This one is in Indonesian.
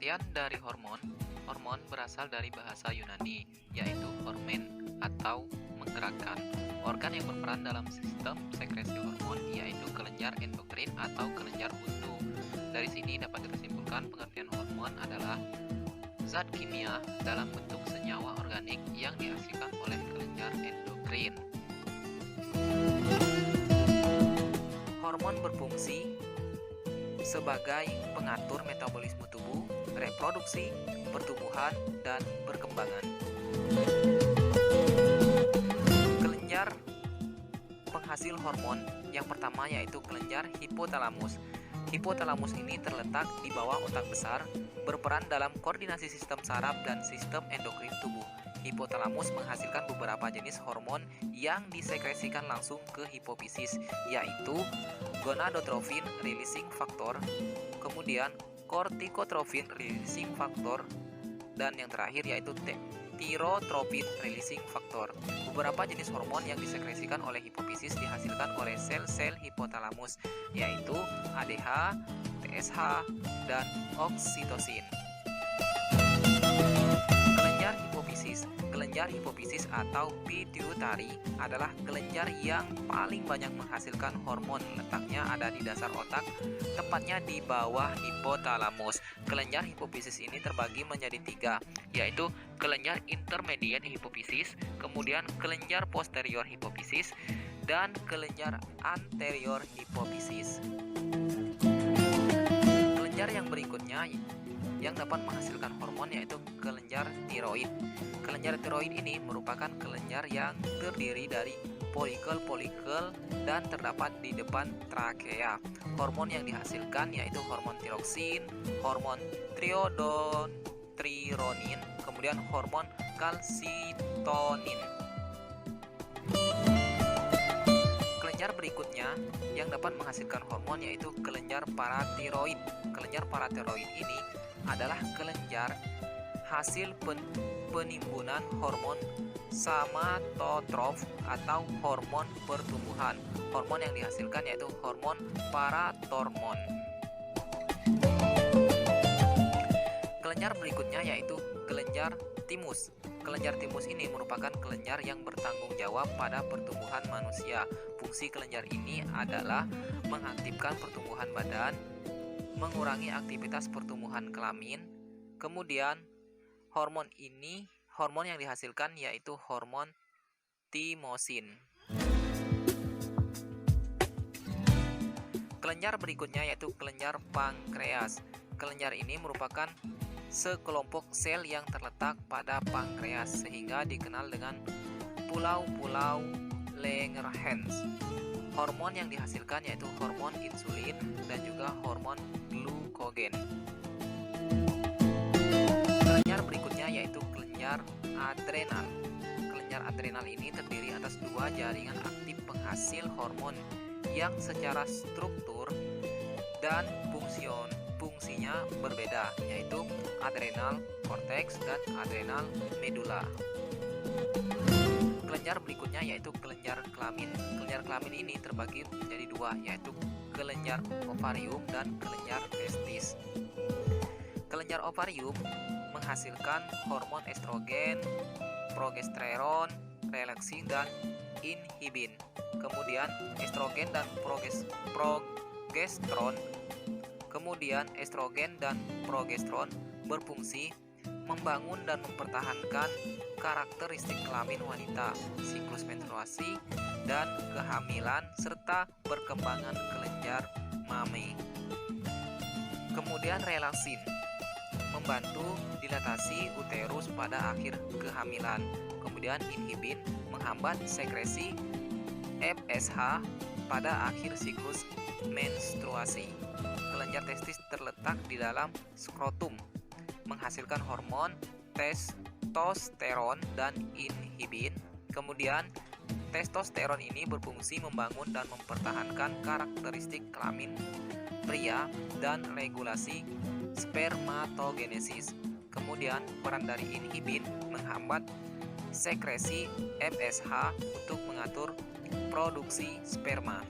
Pengertian dari hormon. Hormon berasal dari bahasa Yunani, yaitu hormen atau menggerakkan. Organ yang berperan dalam sistem sekresi hormon yaitu kelenjar endokrin atau kelenjar buntu. Dari sini dapat disimpulkan pengertian hormon adalah zat kimia dalam bentuk senyawa organik yang dihasilkan oleh kelenjar endokrin. Hormon berfungsi sebagai pengatur metabolisme tubuh, reproduksi, pertumbuhan, dan perkembangan. Kelenjar penghasil hormon yang pertama yaitu kelenjar hipotalamus. Hipotalamus ini terletak di bawah otak besar, berperan dalam koordinasi sistem saraf dan sistem endokrin tubuh. Hipotalamus menghasilkan beberapa jenis hormon yang disekresikan langsung ke hipofisis, yaitu gonadotropin releasing factor, kemudian kortikotropin releasing factor, dan yang terakhir yaitu tirotropin releasing factor. Beberapa jenis hormon yang disekresikan oleh hipofisis dihasilkan oleh sel-sel hipotalamus, yaitu ADH, TSH, dan oksitosin. Kelenjar hipofisis atau pituitari adalah kelenjar yang paling banyak menghasilkan hormon. Letaknya ada di dasar otak, tepatnya di bawah hipotalamus. Kelenjar hipofisis ini terbagi menjadi tiga, yaitu kelenjar intermediate hipofisis, kemudian kelenjar posterior hipofisis, dan kelenjar anterior hipofisis. Kelenjar yang berikutnya yang dapat menghasilkan hormon yaitu kelenjar tiroid. Kelenjar tiroid ini merupakan kelenjar yang terdiri dari folikel-folikel dan terdapat di depan trakea. Hormon yang dihasilkan yaitu hormon tiroksin, hormon triiodotrironin, kemudian hormon kalsitonin. Kelenjar berikutnya yang dapat menghasilkan hormon yaitu kelenjar paratiroid. Kelenjar paratiroid ini adalah kelenjar hasil penimbunan hormon somatotrof atau hormon pertumbuhan. Hormon yang dihasilkan yaitu hormon paratormon. Kelenjar berikutnya yaitu kelenjar timus. Kelenjar timus ini merupakan kelenjar yang bertanggung jawab pada pertumbuhan manusia. Fungsi kelenjar ini adalah mengaktifkan pertumbuhan badan, mengurangi aktivitas pertumbuhan kelamin. Kemudian hormon yang dihasilkan yaitu hormon timosin. Kelenjar berikutnya yaitu kelenjar pankreas. Kelenjar ini merupakan sekelompok sel yang terletak pada pankreas sehingga dikenal dengan pulau-pulau Langerhans. Hormon yang dihasilkan yaitu hormon insulin dan juga hormon glukogen. Kelenjar berikutnya yaitu kelenjar adrenal. Kelenjar adrenal ini terdiri atas dua jaringan aktif penghasil hormon yang secara struktur dan fungsinya berbeda, yaitu adrenal cortex dan adrenal medula. Kelenjar berikutnya yaitu kelenjar kelamin. Kelenjar kelamin ini terbagi menjadi dua, yaitu kelenjar ovarium dan kelenjar testis. Kelenjar ovarium menghasilkan hormon estrogen, progesteron, relaksin, dan inhibin. Kemudian estrogen dan progesteron berfungsi membangun dan mempertahankan karakteristik kelamin wanita, siklus menstruasi, dan kehamilan, serta perkembangan kelenjar mame. Kemudian relaksin membantu dilatasi uterus pada akhir kehamilan. Kemudian inhibin menghambat sekresi FSH pada akhir siklus menstruasi. Kelenjar testis terletak di dalam skrotum, menghasilkan hormon testosteron dan inhibin. Kemudian testosteron ini berfungsi membangun dan mempertahankan karakteristik kelamin pria dan regulasi spermatogenesis. Kemudian peran dari inhibin menghambat sekresi FSH untuk mengatur produksi sperma.